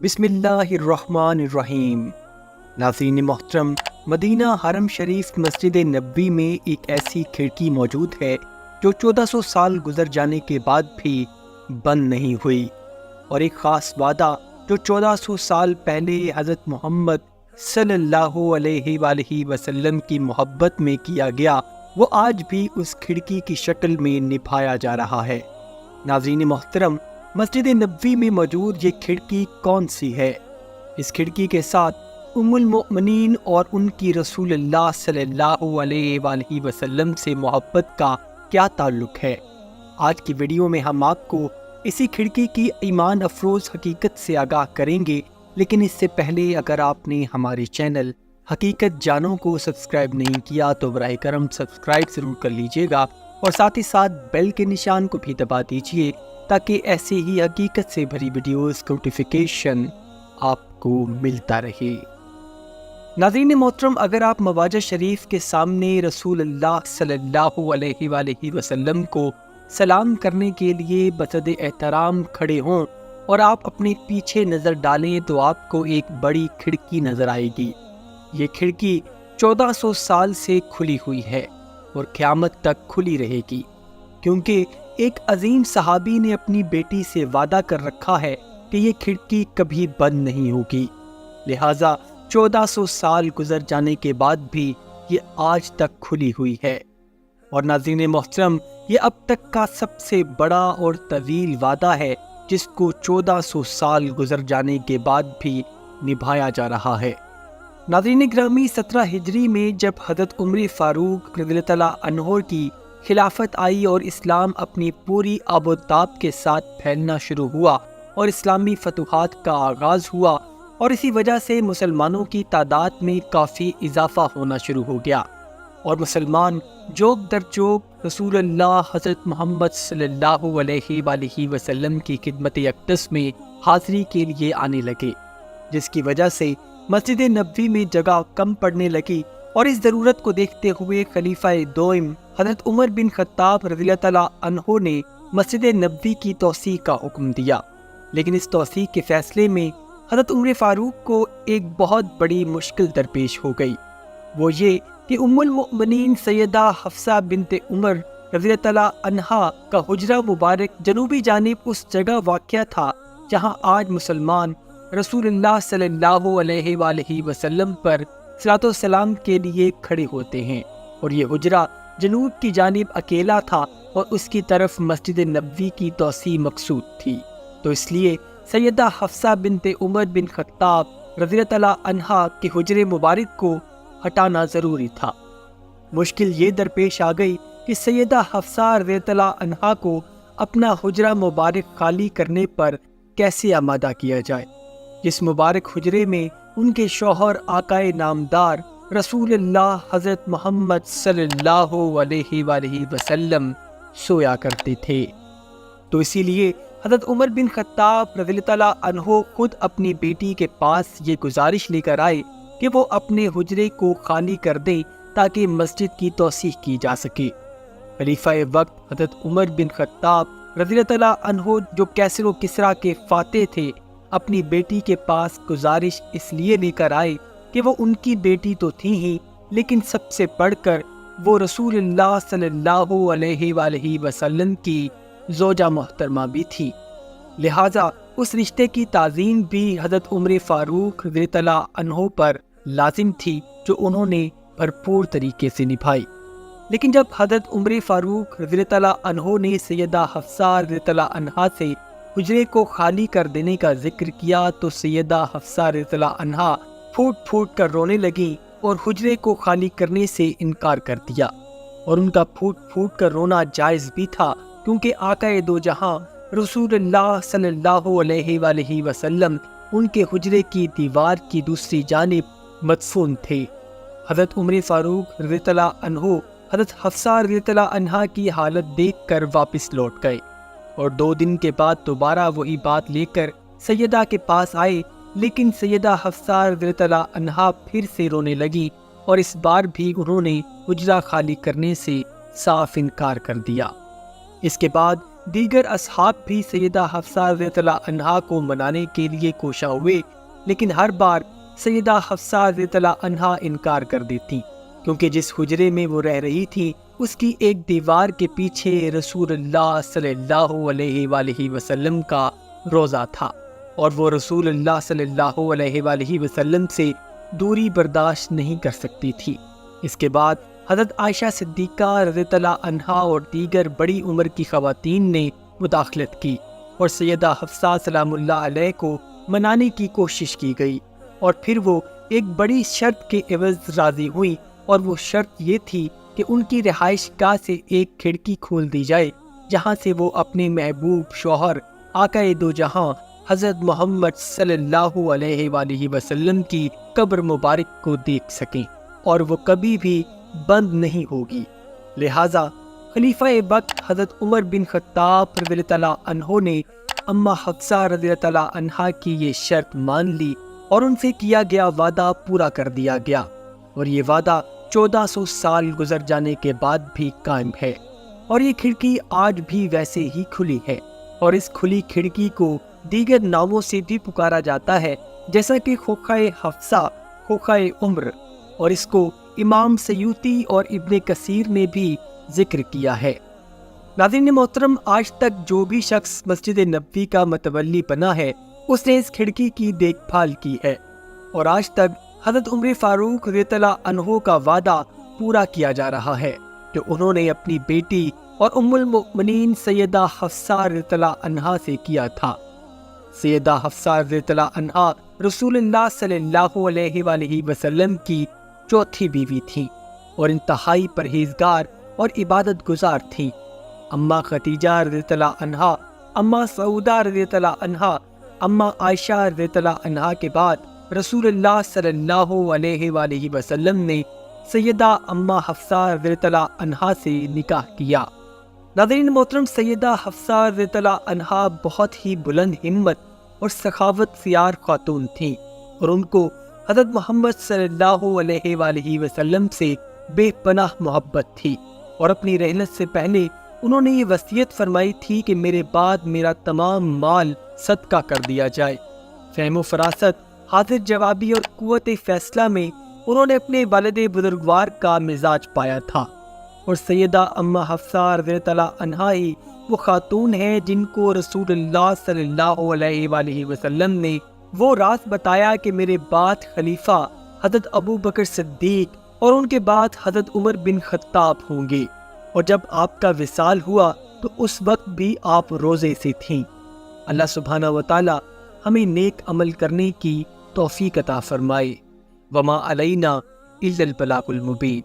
بسم اللہ الرحمن الرحیم۔ ناظرین محترم، مدینہ حرم شریف مسجد نبوی میں ایک ایسی کھڑکی موجود ہے جو 1400 سال گزر جانے کے بعد بھی بند نہیں ہوئی، اور ایک خاص وعدہ جو 1400 سال پہلے حضرت محمد صلی اللہ علیہ وآلہ وسلم کی محبت میں کیا گیا، وہ آج بھی اس کھڑکی کی شکل میں نبھایا جا رہا ہے۔ ناظرین محترم، مسجد نبوی میں موجود یہ کھڑکی کون سی ہے؟ اس کھڑکی کے ساتھ ام المؤمنین اور ان کی رسول اللہ صلی اللہ علیہ وآلہ وسلم سے محبت کا کیا تعلق ہے؟ آج کی ویڈیو میں ہم آپ کو اسی کھڑکی کی ایمان افروز حقیقت سے آگاہ کریں گے، لیکن اس سے پہلے اگر آپ نے ہمارے چینل حقیقت جانوں کو سبسکرائب نہیں کیا تو براہ کرم سبسکرائب ضرور کر لیجئے گا، اور ساتھ ہی ساتھ بیل کے نشان کو بھی دبا دیجئے تاکہ ایسے ہی حقیقت سے بھری ویڈیوز کا نوٹیفیکیشن آپ کو ملتا رہے۔ ناظرین محترم، اگر آپ مواجہ شریف کے سامنے رسول اللہ صلی اللہ علیہ وآلہ وسلم کو سلام کرنے کے لیے بصد احترام کھڑے ہوں اور آپ اپنے پیچھے نظر ڈالیں تو آپ کو ایک بڑی کھڑکی نظر آئے گی۔ یہ کھڑکی 1400 سال سے کھلی ہوئی ہے اور قیامت تک کھلی رہے گی، کیونکہ ایک عظیم صحابی نے اپنی بیٹی سے وعدہ کر رکھا ہے کہ یہ کھڑکی کبھی بند نہیں ہوگی، لہٰذا 1400 سال گزر جانے کے بعد بھی یہ آج تک کھلی ہوئی ہے۔ اور ناظرین محترم، یہ اب تک کا سب سے بڑا اور طویل وعدہ ہے جس کو 1400 سال گزر جانے کے بعد بھی نبھایا جا رہا ہے۔ ناظرین گرامی، 17 ہجری میں جب حضرت عمر فاروق رضی اللہ تعالیٰ عنہ کی خلافت آئی اور اسلام اپنی پوری آب و تاب کے ساتھ پھیلنا شروع ہوا اور اسلامی فتوحات کا آغاز ہوا، اور اسی وجہ سے مسلمانوں کی تعداد میں کافی اضافہ ہونا شروع ہو گیا، اور مسلمان جوگ در جوگ رسول اللہ حضرت محمد صلی اللہ علیہ وآلہ وسلم کی خدمت اقدس میں حاضری کے لیے آنے لگے، جس کی وجہ سے مسجد نبوی میں جگہ کم پڑنے لگی، اور اس ضرورت کو دیکھتے ہوئے خلیفہ دوئم حضرت عمر بن خطاب رضی اللہ تعالیٰ عنہ نے مسجد نبوی کی توسیع کا حکم دیا۔ لیکن اس توسیع کے فیصلے میں حضرت عمر فاروق کو ایک بہت بڑی مشکل درپیش ہو گئی، وہ یہ کہ ام المؤمنین سیدہ حفصہ بنت عمر رضی اللہ تعالیٰ عنہا کا حجرہ مبارک جنوبی جانب اس جگہ واقع تھا جہاں آج مسلمان رسول اللہ صلی اللہ علیہ وآلہ وسلم پر صلاۃ و سلام کے لیے کھڑے ہوتے ہیں، اور یہ حجرہ جنوب کی جانب اکیلا تھا اور اس کی طرف مسجد نبوی کی توسیع مقصود تھی، تو اس لیے سیدہ حفصہ بنت عمر بن خطاب رضی اللہ تعالیٰ عنہا کے حجرے مبارک کو ہٹانا ضروری تھا۔ مشکل یہ درپیش آ گئی کہ سیدہ حفصہ رضی اللہ تعالیٰ عنہا کو اپنا حجرہ مبارک خالی کرنے پر کیسے آمادہ کیا جائے، جس مبارک حجرے میں ان کے شوہر آقائے نامدار رسول اللہ حضرت محمد صلی اللہ علیہ وآلہ وسلم سویا کرتے تھے۔ تو اسی لیے حضرت عمر بن خطاب رضی اللہ تعالیٰ عنہ خود اپنی بیٹی کے پاس یہ گزارش لے کر آئے کہ وہ اپنے حجرے کو خالی کر دیں تاکہ مسجد کی توسیع کی جا سکے۔ خلیفہ وقت حضرت عمر بن خطاب رضی اللہ تعالیٰ عنہ، جو کیسر و کسریٰ کے فاتح تھے، اپنی بیٹی کے پاس گزارش اس لیے لے کر آئے کہ وہ ان کی بیٹی تو تھی ہی، لیکن سب سے بڑھ کر وہ رسول اللہ صلی اللہ علیہ وآلہ وسلم کی زوجہ محترمہ بھی تھی، لہٰذا اس رشتے کی تعظیم بھی حضرت عمر فاروق رضی اللہ عنہ پر لازم تھی، جو انہوں نے بھرپور طریقے سے نبھائی۔ لیکن جب حضرت عمر فاروق رضی اللہ عنہ نے سیدہ حفصہ رضی اللہ عنہا سے حجرے کو خالی کر دینے کا ذکر کیا تو سیدہ حفصہ رضی اللہ عنہا پھوٹ پھوٹ کر رونے لگی اور حجرے کو خالی کرنے سے انکار کر دیا، اور ان کا پھوٹ پھوٹ کر رونا جائز بھی تھا، کیونکہ آقائے دو جہاں رسول اللہ صلی اللہ علیہ وآلہ وسلم ان کے حجرے کی دیوار کی دوسری جانب مدفون تھے۔ حضرت عمر فاروق رضی اللہ عنہ حضرت حفصہ رضی اللہ عنہا کی حالت دیکھ کر واپس لوٹ گئے، اور 2 دن کے بعد دوبارہ وہی بات لے کر سیدہ کے پاس آئے، لیکن سیدہ حفصہ رضی اللہ عنہا پھر سے رونے لگی، اور اس بار بھی انہوں نے حجرہ خالی کرنے سے صاف انکار کر دیا۔ اس کے بعد دیگر اصحاب بھی سیدہ حفصہ رضی اللہ عنہا کو منانے کے لیے کوشاں ہوئے، لیکن ہر بار سیدہ حفصہ رضی اللہ عنہا انکار کر دیتی، کیونکہ جس حجرے میں وہ رہ رہی تھی اس کی ایک دیوار کے پیچھے رسول اللہ صلی اللہ علیہ وآلہ وسلم کا روضہ تھا، اور وہ رسول اللہ صلی اللہ علیہ وآلہ وسلم سے دوری برداشت نہیں کر سکتی تھی۔ اس کے بعد حضرت عائشہ صدیقہ رضی اللہ عنہا اور دیگر بڑی عمر کی خواتین نے مداخلت کی، اور سیدہ حفصہ سلام اللہ علیہ کو منانے کی کوشش کی گئی، اور پھر وہ ایک بڑی شرط کے عوض راضی ہوئی، اور وہ شرط یہ تھی کہ ان کی رہائش گاہ سے ایک کھڑکی کھول دی جائے جہاں سے وہ اپنے محبوب شوہر آقا دو جہاں حضرت محمد صلی اللہ علیہ وآلہ وسلم کی قبر مبارک کو دیکھ سکیں، اور وہ کبھی بھی بند نہیں ہوگی۔ لہٰذا خلیفہ وقت حضرت عمر بن خطاب رضی اللہ عنہ نے اماں حفصہ رضی اللہ عنہا کی یہ شرط مان لی، اور ان سے کیا گیا وعدہ پورا کر دیا گیا، اور یہ وعدہ 1400 سال گزر جانے کے بعد بھی قائم ہے، اور یہ کھڑکی آج بھی ویسے ہی کھلی ہے، اور اس کھلی کھڑکی کو دیگر ناموں سے بھی پکارا جاتا ہے، جیسا کہ خوخہ حفصہ، خوخہ عمر، اور اس کو امام سیوطی اور ابن کثیر نے بھی ذکر کیا ہے۔ ناظرین محترم، آج تک جو بھی شخص مسجد نبوی کا متولی بنا ہے اس نے اس کھڑکی کی دیکھ بھال کی ہے، اور آج تک حضرت عمر فاروق رضی اللہ عنہ کا وعدہ پورا کیا جا رہا ہے جو انہوں نے اپنی بیٹی اور ام المؤمنین سیدہ حفصہ رضی اللہ عنہا سے کیا تھا۔ سیدہ حفصہ رضی اللہ عنہا رسول اللہ صلی اللہ علیہ وآلہ وسلم کی چوتھی بیوی تھی، اور انتہائی پرہیزگار اور عبادت گزار تھی۔ اماں خدیجہ رضی اللہ عنہا، اماں سعودہ رضی اللہ عنہا، اماں عائشہ رضی اللہ عنہا کے بعد رسول اللہ صلی اللہ علیہ وآلہ وسلم نے سیدہ اماں حفصہ رضی اللہ عنہا سے نکاح کیا۔ ناظرین محترم، سیدہ حفصہ رضی اللہ عنہا بہت ہی بلند ہمت اور سخاوت سیار خاتون تھیں، اور ان کو حضرت محمد صلی اللہ علیہ وآلہ وسلم سے بے پناہ محبت تھی، اور اپنی رحلت سے پہلے انہوں نے یہ وصیت فرمائی تھی کہ میرے بعد میرا تمام مال صدقہ کر دیا جائے۔ فہم و فراست، حاضر جوابی اور قوت فیصلہ میں انہوں نے اپنے والد بزرگوار کا مزاج پایا تھا، اور سیدہ اماں حفصہ رضی اللہ عنہا ہی وہ خاتون ہیں جن کو رسول اللہ صلی اللہ علیہ وآلہ وسلم نے وہ راز بتایا کہ میرے بعد خلیفہ حضرت ابو بکر صدیق اور ان کے بعد حضرت عمر بن خطاب ہوں گے، اور جب آپ کا وصال ہوا تو اس وقت بھی آپ روزے سے تھیں۔ اللہ سبحانہ و تعالی ہمیں نیک عمل کرنے کی توفیق عطا فرمائے۔ وما علینا الا البلاغ المبین۔